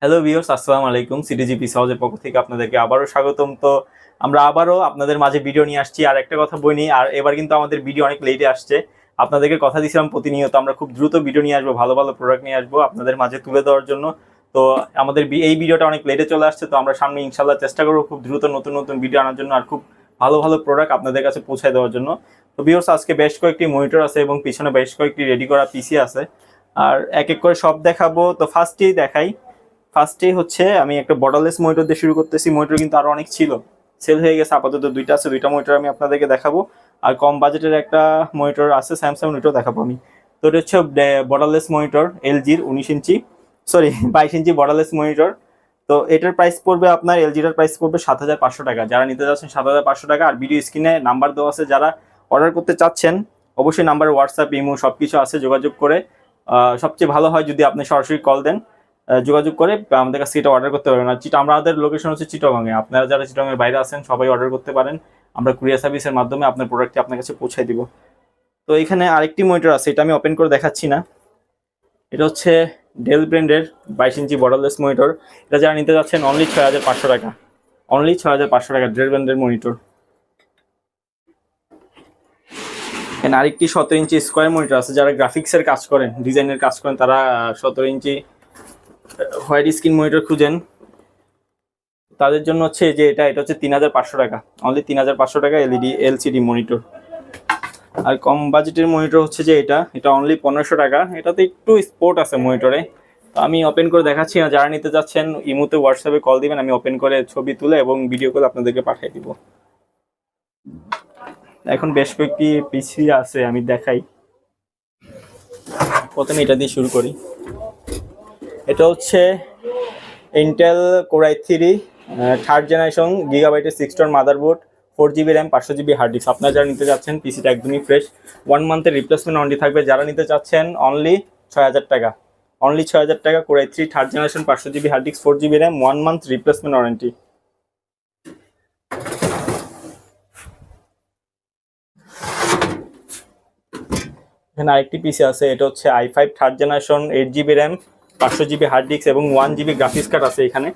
Hello viewers, আসসালামু আলাইকুম। সিটিজিপি সহজের পক্ষ থেকে আপনাদেরকে আবারও স্বাগতম। তো আমরা আবারও আপনাদের মাঝে ভিডিও নিয়ে আসছি। আর একটা কথা বলি, আর এবার কিন্তু আমাদের ভিডিও অনেক লেটে আসছে। আপনাদেরকে কথা দিয়েছিলাম প্রতিনিয়ত আমরা খুব দ্রুত ভিডিও নিয়ে আসবো, ভালো ভালো প্রোডাক্ট নিয়ে আসবো আপনাদের মাঝে তুলে দেওয়ার জন্য। তো আমাদের এই ভিডিওটা অনেক লেটে চলে আসছে, তো আমরা সামনে ইনশাল্লাহ চেষ্টা করবো খুব দ্রুত নতুন নতুন ভিডিও আনার জন্য আর খুব ভালো ভালো প্রোডাক্ট আপনাদের কাছে পৌঁছায় দেওয়ার জন্য। তো ভিউয়ার্স, আজকে বেশ কয়েকটি মনিটর আছে এবং পিছনে বেশ কয়েকটি রেডি করা পিসি আছে। আর এক এক করে সব দেখাবো। তো ফার্স্টেই হচ্ছে আমি একটা বর্ডারলেস মনিটর দিয়ে শুরু করতেছি। মনিটর কিন্তু আরো অনেক ছিল, সেল হয়ে গেছে, আপাতত দুইটা আছে। দুইটা মনিটর আমি আপনাদেরকে দেখাবো। আর কম বাজেটের একটা মনিটর আছে স্যামসাং, ওইটাও দেখাবো আমি। তো এটা হচ্ছে বর্ডারলেস মনিটর এলজির 19 ইঞ্চি, সরি 22 ইঞ্চি বর্ডারলেস মনিটর। তো এটার প্রাইস পড়বে আপনার, এলজিটার প্রাইস পড়বে 7,500 টাকা। যারা নিতে যাচ্ছেন 7,500 টাকা। আর ভিডিও স্ক্রিনে নাম্বার দেওয়া আছে, যারা অর্ডার করতে চাচ্ছেন অবশ্যই নাম্বার, হোয়াটসঅ্যাপ, ইমো সবকিছু আছে, যোগাযোগ করে সবচেয়ে ভালো হয় যদি আপনি সরাসরি কল দেন, যোগাযোগ করে আমাদের কাছে এটা অর্ডার করতে পারবেন। আর আমাদের লোকেশন হচ্ছে চিটাগংয়ে। আপনারা যারা চিটাগংয়ের বাইরে আছেন সবাই অর্ডার করতে পারেন, আমরা কুরিয়ার সার্ভিসের মাধ্যমে আপনার প্রোডাক্টটি আপনার কাছে পৌঁছায় দিব। তো এখানে আরেকটি মনিটর আছে, এটা আমি ওপেন করে দেখাচ্ছি না। এটা হচ্ছে ডেল ব্র্যান্ডের 22 ইঞ্চি বর্ডারলেস মনিটর। এটা যারা নিতে যাচ্ছেন অনলি 6,500 টাকা, অনলি 6,500 টাকা ডেল ব্র্যান্ডের মনিটর। এখানে আরেকটি 17 ইঞ্চি স্কোয়ার মনিটর আছে, যারা গ্রাফিক্সের কাজ করেন, ডিজাইনের কাজ করেন, তারা 17 ইঞ্চি হোয়াইট স্ক্রিন মনিটর খুঁজেন, তাদের জন্য হচ্ছে যে এটা হচ্ছে 3,500 টাকা, অনলি 3,500 টাকা এলইডি এলসিডি মনিটর। আর কম বাজেটের মনিটর হচ্ছে যে এটা অনলি 1,500 টাকা। এটাতে একটু স্পোর্ট আছে মনিটরে। তো আমি ওপেন করে দেখাচ্ছি না, যারা নিতে যাচ্ছেন ইমোতে হোয়াটসঅ্যাপে কল দিবেন, আমি ওপেন করে ছবি তুলে এবং ভিডিও করে আপনাদেরকে পাঠিয়ে দিব। এখন বেশ কয়েকটি পিসি আছে, আমি দেখাই। প্রথমে এটা দিয়ে শুরু করি। এটা হচ্ছে Intel core i3 third generation, গিগাবাইটের 6 motherboard, 4GB RAM, 500GB hard disk. আপনারা যারা নিতে যাচ্ছেন পিসিটা একদমই ফ্রেশ, 1 মান্থের রিপ্লেসমেন্ট ওয়ারেন্টি থাকবে। যারা নিতে চাচ্ছেন অনলি 6,000 টাকা, অনলি 6,000 টাকা। Core i3 third generation, 500GB hard disk, 4GB RAM, 1 month replacement warranty. এখানে আরেকটি পিসি আছে, এটা হচ্ছে i5 third generation, 8GB RAM, 500GB hard disk এবং 1GB গ্রাফিক্স কার্ড আছে এখানে।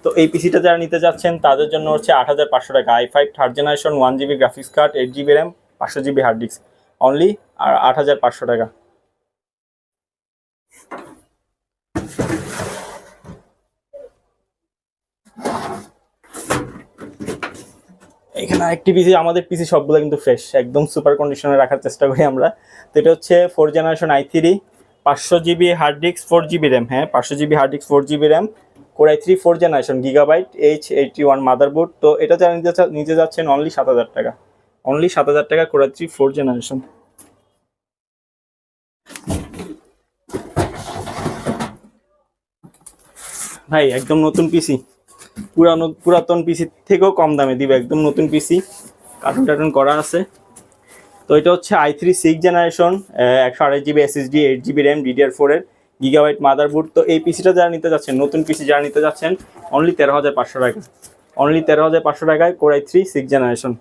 তো এই পিসিটা যারা নিতে যাচ্ছেন তাদের জন্য হচ্ছে 8,500 টাকা, i5 third generation, 1GB graphics card, 8GB RAM, 500GB hard disk, only 8,500 টাকা। এখানে আরেকটি পিসি, আমাদের পিসি সবগুলো কিন্তু ফ্রেশ, একদম সুপার কন্ডিশনে রাখার চেষ্টা করি আমরা। তো এটা হচ্ছে 4 generation i3, 500GB hard disk, 4GB RAM, হ্যাঁ 500GB hard disk, 4GB RAM, core i3 4 generation, gigabyte H81 motherboard. তো এটা যারা নিতে যাচ্ছেন অনলি 7,000 টাকা, অনলি 7,000 টাকা, কোর i3 4 জেনারেশন। ভাই একদম নতুন পিসি, পুরাতন পিসি থেকেও কম দামে দিবে, একদম নতুন পিসি, কার্টুন টার্টুন করা আছে। তো এটা হচ্ছে i3 6 generation, 128GB SSD, 8GB RAM, DDR4 এর, গিগাবাইট মাদারবোর্ড। তো এই পিসিটা যারা নিতে যাচ্ছেন, নতুন পিসি যারা নিতে যাচ্ছেন অনলি 13,500 টাকা, অনলি 13,500 টাকায় কোর i3 6 জেনারেশন।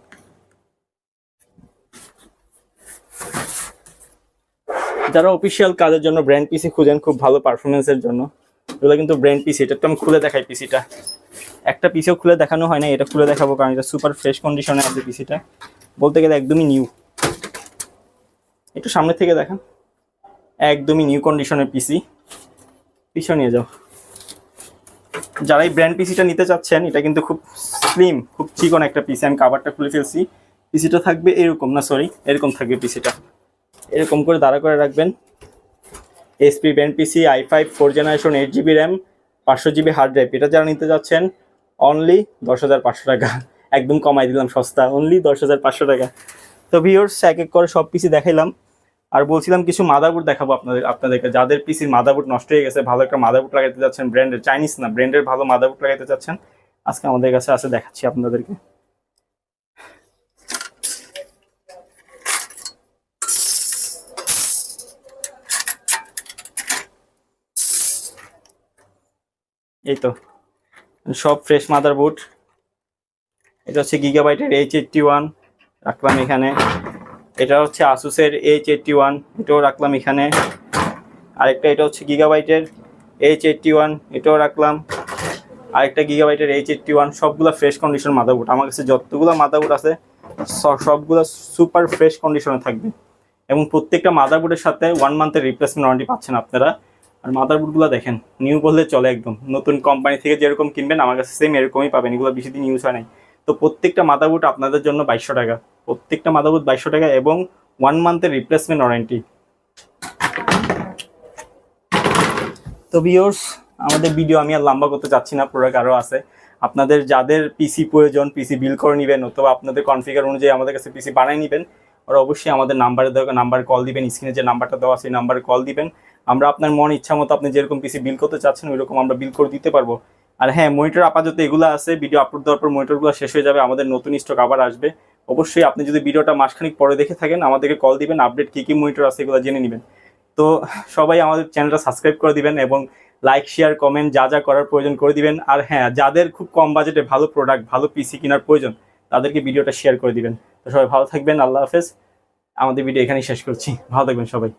যারা অফিসিয়াল কাজের জন্য ব্র্যান্ড পিসি খুঁজেন খুব ভালো পারফরমেন্সের জন্য, এগুলো কিন্তু ব্র্যান্ড পিসি। এটা তো আমি খুলে দেখাই পিসিটা, একটা পিসিও খুলে দেখানো হয় না, এটা খুলে দেখাবো কারণ এটা সুপার ফ্রেশ কন্ডিশনে আছে পিসিটা, বলতে গেলে একদমই নিউ। একটু সামনে থেকে দেখান, একদমই নিউ কন্ডিশনের পিসি। পিছনে নিয়ে যাও। যারা এই ব্র্যান্ড পিসিটা নিতে চাচ্ছেন, এটা কিন্তু খুব স্লিম, খুব চিকন একটা পিসি। আমি কাভারটা খুলে ফেলছি। পিসিটা থাকবে এরকম, না সরি এরকম থাকবে পিসিটা, এরকম করে দাঁড়া করে রাখবেন। এসপি ব্র্যান্ড পিসি, i5 4 generation, 8GB RAM, 500GB hard drive. এটা যারা নিতে যাচ্ছেন অনলি 10,500 টাকা, একদম কমাই দিলাম, সস্তা, অনলি 10,500 টাকা। তো ভিউয়ার্স, এক এক করে সব পিসি দেখাইলাম। আর বলছিলাম কিছু মাদারবোর্ড দেখাবো আপনাদেরকে, যাদের পিসির মাদারবোর্ড নষ্ট হয়ে গেছে, ভালো একটা মাদারবোর্ড লাগাইতে যাচ্ছেন, ব্র্যান্ডের, চাইনিজ না, ব্র্যান্ডের ভালো মাদারবোর্ড লাগাইতে চাচ্ছেন, আজকে আমাদের কাছে আছে, দেখাচ্ছি আপনাদেরকে। এই তো সব ফ্রেশ মাদারবোর্ড। এটা হচ্ছে গিগাবাইটের H81, রাখলাম এখানে। এটা হচ্ছে আসুসের H81, এটাও রাখলাম এখানে। আরেকটা এটা হচ্ছে গিগাবাইটের H81 এটাও রাখলাম, আরেকটা গিগাবাইটের H81, সবগুলো ফ্রেশ কন্ডিশন মাদারবোর্ড। আমার কাছে যতগুলো মাদারবোর্ড আছে সবগুলো সুপার ফ্রেশ কন্ডিশনে থাকবে, এবং প্রত্যেকটা মাদারবোর্ডের সাথে 1 মান্থের রিপ্লেসমেন্ট ওয়ারেন্টি পাচ্ছেন আপনারা। আর মাদারবোর্ডগুলো দেখেন, নিউ বললে চলে, একদম নতুন কোম্পানি থেকে যেরকম কিনবেন আমার কাছে সেম এরকমই পাবেন, এগুলো বেশি দিন ইউজ হয় নাই। তো প্রত্যেকটা মাদারবোর্ড আপনাদের জন্য 2200 টাকা, প্রত্যেকটা মাদারবোর্ড 2200 টাকা এবং 1 মান্থের রিপ্লেসমেন্ট ওয়ারেন্টি। তো ভিউয়ার্স, আমাদের ভিডিও আমি আর লম্বা করতে চাচ্ছি না, প্রোডাক্ট আরও আছে। আপনাদের যাদের পিসি প্রয়োজন, পিসি বিল করে নেবেন অথবা আপনাদের কনফিগার অনুযায়ী আমাদের কাছে পিসি বানিয়ে নেবেন, ওরা অবশ্যই আমাদের নাম্বারে কল দিবেন, স্ক্রিনে যে নাম্বারটা দেওয়া আছে সেই নাম্বারে কল দিবেন। আমরা আপনার মন ইচ্ছা মতো আপনি যেরকম পিসি বিল করতে চাচ্ছেন ওইরকম আমরা বিল করে দিতে পারবো। আর হ্যাঁ, মনিটর আপাতত এগুলো আছে, ভিডিও আপলোড দেওয়ার পর মনিটরগুলো শেষ হয়ে যাবে, আমাদের নতুন স্টক আবার আসবে। অবশ্যই আপনি যদি ভিডিওটা মাসখানিক পরে দেখে থাকেন আমাদেরকে কল দিবেন, আপডেট কী কী মনিটর আছে এগুলো জেনে নেবেন। তো সবাই আমাদের চ্যানেলটা সাবস্ক্রাইব করে দিবেন এবং লাইক শেয়ার কমেন্ট যা যা করার প্রয়োজন করে দিবেন। আর হ্যাঁ, যাদের খুব কম বাজেটে ভালো প্রোডাক্ট ভালো পিসি কেনার প্রয়োজন তাদেরকে ভিডিওটা শেয়ার করে দিবেন। তো সবাই ভালো থাকবেন, আল্লাহ হাফেজ। আমাদের ভিডিও এখানেই শেষ করছি, ভালো থাকবেন সবাই।